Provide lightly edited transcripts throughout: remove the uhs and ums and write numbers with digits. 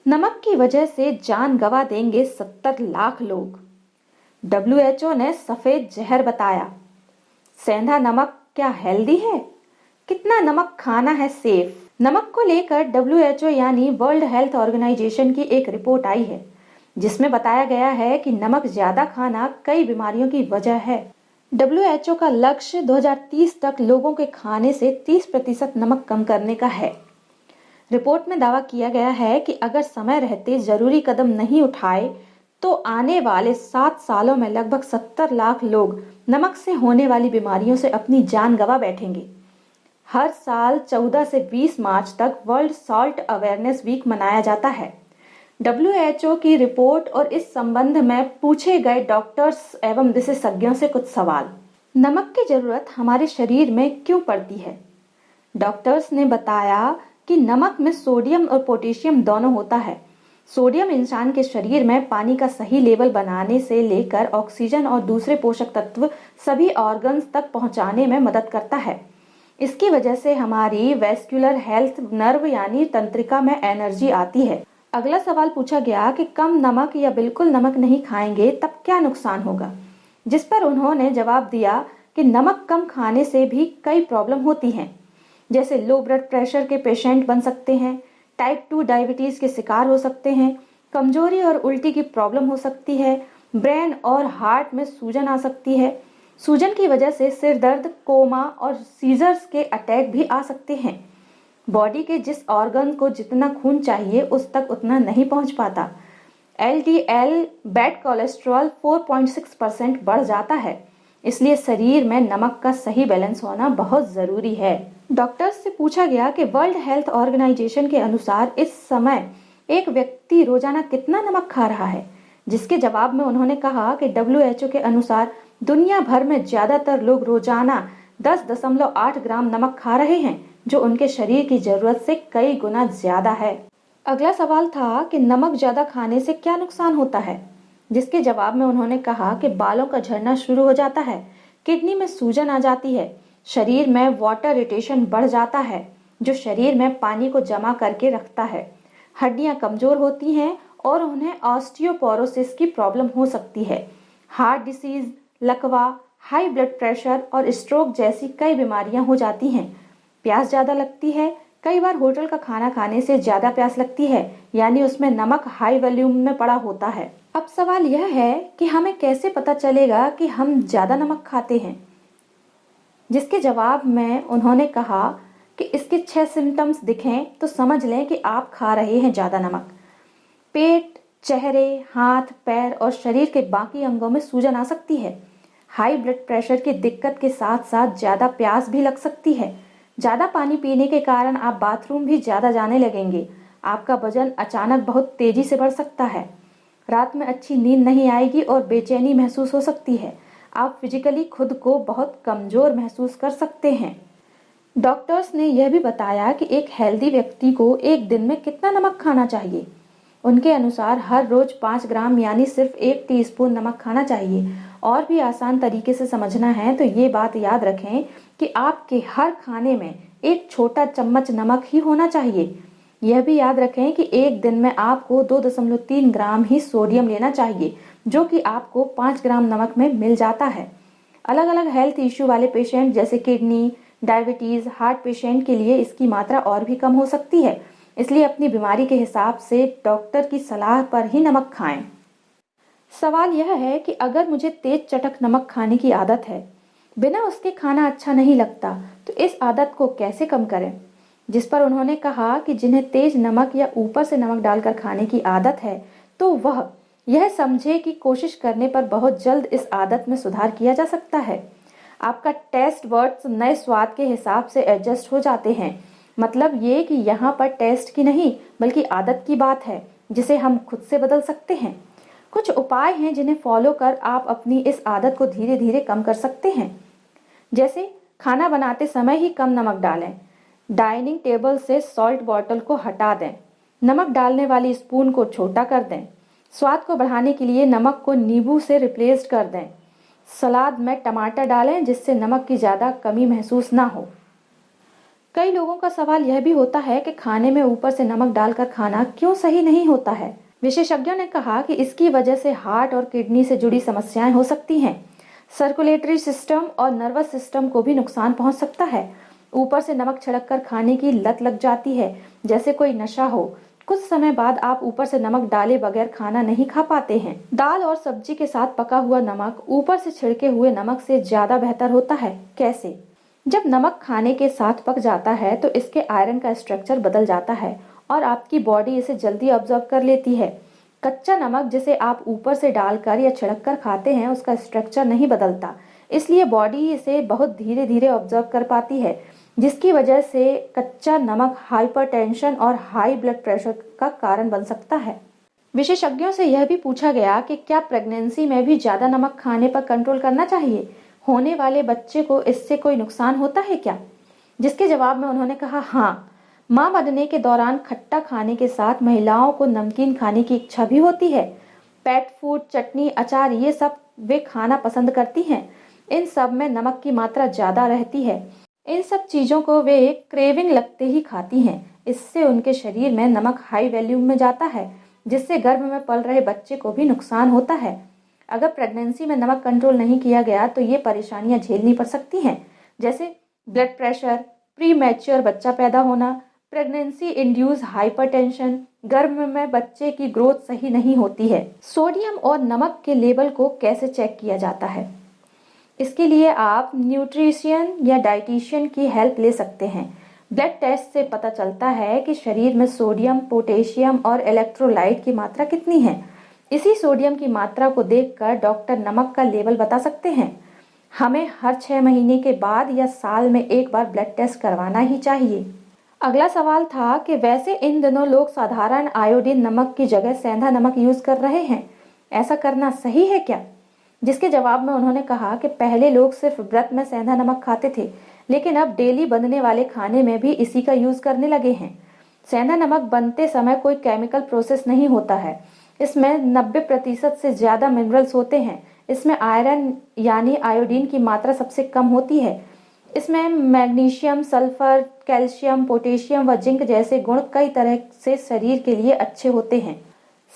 नमक की वजह से जान गंवा देंगे 70 लाख लोग। डब्ल्यूएचओ ने सफेद जहर बताया। सेंधा नमक क्या हेल्दी है? कितना नमक खाना है सेफ? नमक को लेकर डब्ल्यूएचओ यानी वर्ल्ड हेल्थ ऑर्गेनाइजेशन की एक रिपोर्ट आई है, जिसमें बताया गया है कि नमक ज्यादा खाना कई बीमारियों की वजह है। डब्ल्यूएचओ का लक्ष्य 2030 तक लोगों के खाने से 30% नमक कम करने का है। रिपोर्ट में दावा किया गया है कि अगर समय रहते जरूरी कदम नहीं उठाए तो आने वाले 7 सालों में लगभग 70 लाख लोग नमक से होने वाली बीमारियों से अपनी जान गंवा बैठेंगे। हर साल 14 से 20 मार्च तक वर्ल्ड सॉल्ट अवेयरनेस वीक मनाया जाता है। डब्ल्यूएचओ की रिपोर्ट और इस संबंध में पूछे गए डॉक्टर्स एवं विशेषज्ञों से कुछ सवाल। नमक की जरूरत हमारे शरीर में क्यों पड़ती है? डॉक्टर्स ने बताया कि नमक में सोडियम और पोटेशियम दोनों होता है। सोडियम इंसान के शरीर में पानी का सही लेवल बनाने से लेकर ऑक्सीजन और दूसरे पोषक तत्व सभी ऑर्गन्स तक पहुंचाने में मदद करता है। इसकी वजह से हमारी वेस्कुलर हेल्थ, नर्व यानी तंत्रिका में एनर्जी आती है। अगला सवाल पूछा गया कि कम नमक या बिल्कुल नमक नहीं खाएंगे तब क्या नुकसान होगा, जिस पर उन्होंने जवाब दिया कि नमक कम खाने से भी कई प्रॉब्लम होती हैं, जैसे लो ब्लड प्रेशर के पेशेंट बन सकते हैं, टाइप 2 डायबिटीज के शिकार हो सकते हैं, कमजोरी और उल्टी की प्रॉब्लम हो सकती है, ब्रेन और हार्ट में सूजन आ सकती है। सूजन की वजह से सिर दर्द, कोमा और सीजर्स के अटैक भी आ सकते हैं। बॉडी के जिस ऑर्गन को जितना खून चाहिए उस तक उतना नहीं पहुंच पाता। एलडीएल बैड कोलेस्ट्रॉल 4.6% बढ़ जाता है। इसलिए शरीर में नमक का सही बैलेंस होना बहुत जरूरी है। डॉक्टर्स से पूछा गया कि वर्ल्ड हेल्थ ऑर्गेनाइजेशन के अनुसार इस समय एक व्यक्ति रोजाना कितना नमक खा रहा है, जिसके जवाब में उन्होंने कहा कि डब्ल्यूएचओ के अनुसार दुनिया भर में ज्यादातर लोग रोजाना 10.8 ग्राम नमक खा रहे हैं, जो उनके शरीर की जरूरत से कई गुना ज्यादा है। अगला सवाल था कि नमक ज्यादा खाने से क्या नुकसान होता है, जिसके जवाब में उन्होंने कहा कि बालों का झड़ना शुरू हो जाता है, किडनी में सूजन आ जाती है, शरीर में वाटर रिटेशन बढ़ जाता है, जो शरीर में पानी को जमा करके रखता है, हड्डियां कमजोर होती हैं और उन्हें ऑस्टियोपोरोसिस की प्रॉब्लम हो सकती है। हार्ट डिसीज, लकवा, हाई ब्लड प्रेशर और स्ट्रोक जैसी कई बीमारियां हो जाती हैं। प्यास ज्यादा लगती है, कई बार होटल का खाना खाने से ज्यादा प्यास लगती है, यानी उसमें नमक हाई वॉल्यूम में पड़ा होता है। अब सवाल यह है कि हमें कैसे पता चलेगा कि हम ज्यादा नमक खाते हैं, जिसके जवाब में उन्होंने कहा कि इसके 6 सिम्टम्स दिखें तो समझ लें कि आप खा रहे हैं ज्यादा नमक। पेट, चेहरे, हाथ, पैर और शरीर के बाकी अंगों में सूजन आ सकती है। हाई ब्लड प्रेशर की दिक्कत के साथ साथ ज्यादा प्यास भी लग सकती है। ज्यादा पानी पीने के कारण आप बाथरूम भी ज्यादा जाने लगेंगे। आपका वजन अचानक बहुत तेजी से बढ़ सकता है। रात में अच्छी नींद नहीं आएगी और बेचैनी महसूस हो सकती है। आप फिजिकली खुद को बहुत कमजोर महसूस कर सकते हैं। डॉक्टर्स ने यह भी बताया कि एक हेल्दी व्यक्ति को एक दिन में कितना नमक खाना चाहिए। उनके अनुसार हर रोज 5 ग्राम यानी सिर्फ 1 टीस्पून नमक खाना चाहिए। और भी आसान तरीके से समझना है तो ये बात याद रखें कि आपके हर खाने में एक छोटा चम्मच नमक ही होना चाहिए। यह भी याद रखें कि एक दिन में आपको 2.3 ग्राम ही सोडियम लेना चाहिए, जो कि आपको 5 ग्राम नमक में मिल जाता है। अलग अलग हेल्थ इश्यू वाले पेशेंट जैसे किडनी, डायबिटीज, हार्ट पेशेंट के लिए इसकी मात्रा और भी कम हो सकती है। इसलिए अपनी बीमारी के हिसाब से डॉक्टर की सलाह पर ही नमक खाएं। सवाल यह है कि अगर मुझे तेज चटक नमक खाने की आदत है, बिना उसके खाना अच्छा नहीं लगता, तो इस आदत को कैसे कम करें? जिस पर उन्होंने कहा कि जिन्हें तेज नमक या ऊपर से नमक डालकर खाने की आदत है, तो वह यह समझे कि कोशिश करने पर बहुत जल्द इस आदत में सुधार किया जा सकता है। आपका टेस्ट वर्ड्स नए स्वाद के हिसाब से एडजस्ट हो जाते हैं। मतलब ये कि यहाँ पर टेस्ट की नहीं बल्कि आदत की बात है, जिसे हम खुद से बदल सकते हैं। कुछ उपाय हैं जिन्हें फॉलो कर आप अपनी इस आदत को धीरे धीरे कम कर सकते हैं। जैसे खाना बनाते समय ही कम नमक डालें, डाइनिंग टेबल से सॉल्ट बॉटल को हटा दें, नमक डालने वाली स्पून को छोटा कर दें, स्वाद को बढ़ाने के लिए नमक को नींबू से रिप्लेस कर दें, सलाद में टमाटर डालें जिससे नमक की ज्यादा कमी महसूस ना हो। कई लोगों का सवाल यह भी होता है कि खाने में ऊपर से नमक डालकर खाना क्यों सही नहीं होता है। विशेषज्ञों ने कहा कि इसकी वजह से हार्ट और किडनी से जुड़ी समस्याएं हो सकती हैं। सर्कुलेटरी सिस्टम और नर्वस सिस्टम को भी नुकसान पहुंच सकता है। ऊपर से नमक छिड़क कर खाने की लत लग जाती है, जैसे कोई नशा हो। कुछ समय बाद आप ऊपर से नमक डाले बगैर खाना नहीं खा पाते हैं। दाल और सब्जी के साथ पका हुआ नमक ऊपर से छिड़के हुए नमक से ज्यादा बेहतर होता है। कैसे? जब नमक खाने के साथ पक जाता है तो इसके आयरन का स्ट्रक्चर बदल जाता है और आपकी बॉडी इसे जल्दी ऑब्जर्व कर लेती है। कच्चा नमक जिसे आप ऊपर से डालकर या छिड़क कर खाते हैं, उसका स्ट्रक्चर नहीं बदलता, इसलिए बॉडी इसे बहुत धीरे धीरे ऑब्जर्व कर पाती है, जिसकी वजह से कच्चा नमक हाइपरटेंशन और हाई ब्लड प्रेशर का कारण बन सकता है। विशेषज्ञों से यह भी पूछा गया कि क्या प्रेगनेंसी में भी ज्यादा नमक खाने पर कंट्रोल करना चाहिए? होने वाले बच्चे को इससे कोई नुकसान होता है क्या? जिसके जवाब में उन्होंने कहा, हाँ, मां बनने के दौरान खट्टा खाने के साथ महिलाओं को नमकीन खाने की इच्छा भी होती है। पेट फूड, चटनी, अचार, ये सब वे खाना पसंद करती हैं। इन सब में नमक की मात्रा ज्यादा रहती है। इन सब चीजों को वे क्रेविंग लगते ही खाती हैं। इससे उनके शरीर में नमक हाई वैल्यूम में जाता है, जिससे गर्भ में पल रहे बच्चे को भी नुकसान होता है। अगर प्रेगनेंसी में नमक कंट्रोल नहीं किया गया तो ये परेशानियां झेलनी पड़ सकती हैं, जैसे ब्लड प्रेशर, प्री मैच्योर बच्चा पैदा होना, प्रेगनेंसी इंड्यूस हाइपरटेंशन, गर्भ में बच्चे की ग्रोथ सही नहीं होती है। सोडियम और नमक के लेवल को कैसे चेक किया जाता है? इसके लिए आप न्यूट्रिशियन या डाइटिशियन की हेल्प ले सकते हैं। ब्लड टेस्ट से पता चलता है कि शरीर में सोडियम, पोटेशियम और इलेक्ट्रोलाइट की मात्रा कितनी है। इसी सोडियम की मात्रा को देखकर डॉक्टर नमक का लेवल बता सकते हैं। हमें हर 6 महीने के बाद या साल में एक बार ब्लड टेस्ट करवाना ही चाहिए। अगला सवाल था कि वैसे इन दिनों लोग साधारण आयोडीन नमक की जगह सेंधा नमक यूज कर रहे हैं, ऐसा करना सही है क्या? जिसके जवाब में उन्होंने कहा कि पहले लोग सिर्फ व्रत में सेंधा नमक खाते थे, लेकिन अब डेली बनने वाले खाने में भी इसी का यूज करने लगे हैं। सेंधा नमक बनते समय कोई केमिकल प्रोसेस नहीं होता है। इसमें 90% से ज्यादा मिनरल्स होते हैं। इसमें आयरन यानी आयोडीन की मात्रा सबसे कम होती है। इसमें मैग्नीशियम, सल्फर, कैल्शियम, पोटेशियम व जिंक जैसे गुण कई तरह से शरीर के लिए अच्छे होते हैं।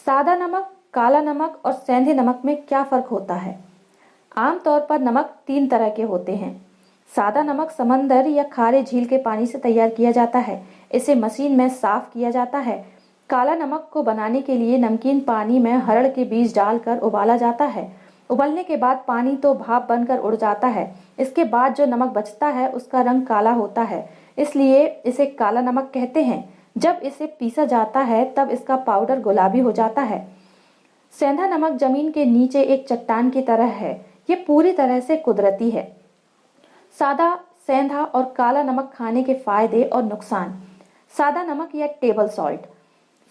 सादा नमक, काला नमक और सेंधे नमक में क्या फर्क होता है? आमतौर पर नमक 3 तरह के होते हैं। सादा नमक समंदर या खारे झील के पानी से तैयार किया जाता है। इसे मशीन में साफ किया जाता है। काला नमक को बनाने के लिए नमकीन पानी में हरड़ के बीज डालकर उबाला जाता है। उबलने के बाद पानी तो भाप बनकर उड़ जाता है। इसके बाद जो नमक बचता है उसका रंग काला होता है, इसलिए इसे काला नमक कहते हैं। जब इसे पीसा जाता है तब इसका पाउडर गुलाबी हो जाता है। सेंधा नमक जमीन के नीचे एक चट्टान की तरह है। ये पूरी तरह से कुदरती है। सादा, सेंधा और काला नमक खाने के फायदे और नुकसान। सादा नमक या टेबल सॉल्ट।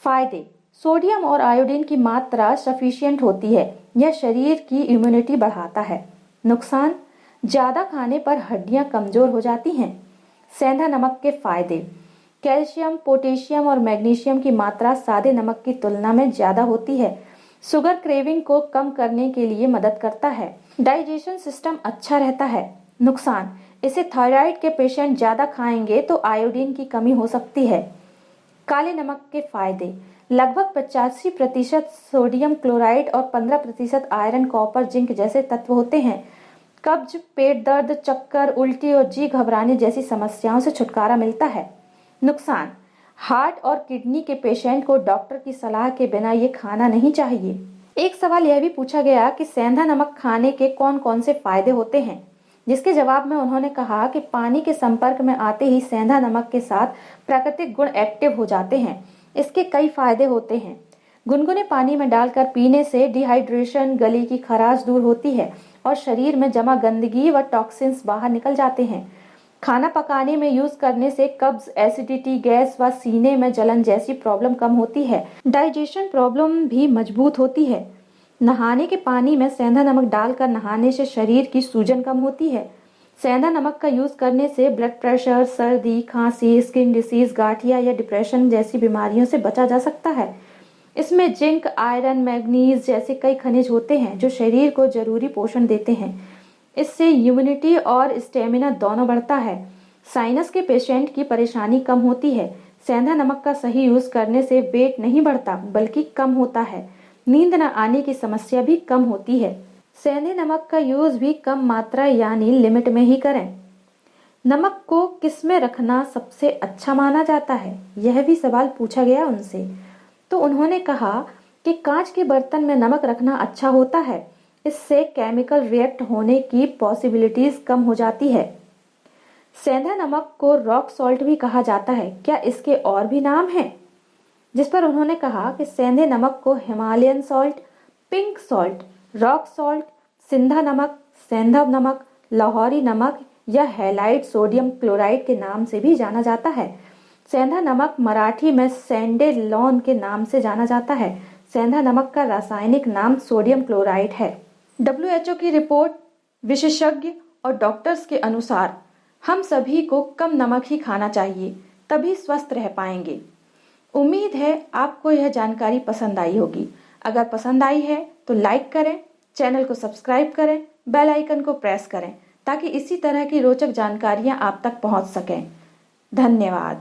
फायदे: सोडियम और आयोडीन की मात्रा सफिशिएंट होती है। यह शरीर की इम्यूनिटी बढ़ाता है। नुकसान: ज्यादा खाने पर हड्डियां कमजोर हो जाती हैं। सेंधा नमक के फायदे: कैल्शियम, पोटेशियम और मैग्नीशियम की मात्रा सादे नमक की तुलना में ज्यादा होती है। शुगर क्रेविंग को कम करने के लिए मदद करता है। डाइजेशन सिस्टम अच्छा रहता है। नुकसान: इसे थायराइड के पेशेंट ज्यादा खाएंगे तो आयोडीन की कमी हो सकती है। काले नमक के फायदे: लगभग 85% सोडियम क्लोराइड और 15% आयरन, कॉपर, जिंक जैसे तत्व होते हैं। कब्ज, पेट दर्द, चक्कर, उल्टी और जी घबराने जैसी समस्याओं से छुटकारा मिलता है। नुकसान: हार्ट और किडनी के पेशेंट को डॉक्टर की सलाह के बिना ये खाना नहीं चाहिए। एक सवाल यह भी पूछा गया कि सेंधा नमक खाने के कौन कौन से फायदे होते हैं, जिसके जवाब में उन्होंने कहा कि पानी के संपर्क में आते ही सेंधा नमक के साथ प्राकृतिक गुण एक्टिव हो जाते हैं। इसके कई फायदे होते हैं। गुनगुने पानी में डालकर पीने से डिहाइड्रेशन, गले की खराश दूर होती है और शरीर में जमा गंदगी व टॉक्सिन्स बाहर निकल जाते हैं। खाना पकाने में यूज करने से कब्ज, एसिडिटी, गैस व सीने में जलन जैसी प्रॉब्लम कम होती है। डाइजेशन प्रॉब्लम भी मजबूत होती है। नहाने के पानी में सेंधा नमक डालकर नहाने से शरीर की सूजन कम होती है। सेंधा नमक का यूज करने से ब्लड प्रेशर, सर्दी, खांसी, स्किन डिसीज, गाठिया या डिप्रेशन जैसी बीमारियों से बचा जा सकता है। इसमें जिंक, आयरन, मैग्नीज जैसे कई खनिज होते हैं जो शरीर को जरूरी पोषण देते हैं। इससे इम्यूनिटी और स्टेमिना दोनों बढ़ता है। साइनस के पेशेंट की परेशानी कम होती है। सेंधा नमक का सही यूज करने से वेट नहीं बढ़ता बल्कि कम होता है। नींद न आने की समस्या भी कम होती है। सेंधे नमक का यूज भी कम मात्रा यानी लिमिट में ही करें। नमक को किस में रखना सबसे अच्छा माना जाता है, यह भी सवाल पूछा गया उनसे। तो उन्होंने कहा कि कांच के बर्तन में नमक रखना अच्छा होता है। इससे केमिकल रिएक्ट होने की पॉसिबिलिटीज कम हो जाती है। सेंधा नमक को रॉक सॉल्ट भी कहा जाता है, क्या इसके और भी नाम हैं? जिस पर उन्होंने कहा कि सेंधे नमक को Himalayan salt, pink salt, rock salt, सिंधा नमक, सेंधा नमक, लाहौरी नमक या हैलाइड सोडियम क्लोराइड के नाम से भी जाना जाता है। सेंधा नमक मराठी में सैंडेलोन के नाम से जाना जाता है। सेंधा नमक का रासायनिक नाम सोडियम क्लोराइड है। WHO की रिपोर्ट, विशेषज्ञ और डॉक्टर्स के अनुसार हम सभी को कम नमक ही खाना चाहिए, तभी स्वस्थ रह पाएंगे। उम्मीद है आपको यह जानकारी पसंद आई होगी। अगर पसंद आई है तो लाइक करें, चैनल को सब्सक्राइब करें, बेल आइकन को प्रेस करें ताकि इसी तरह की रोचक जानकारियां आप तक पहुंच सकें। धन्यवाद।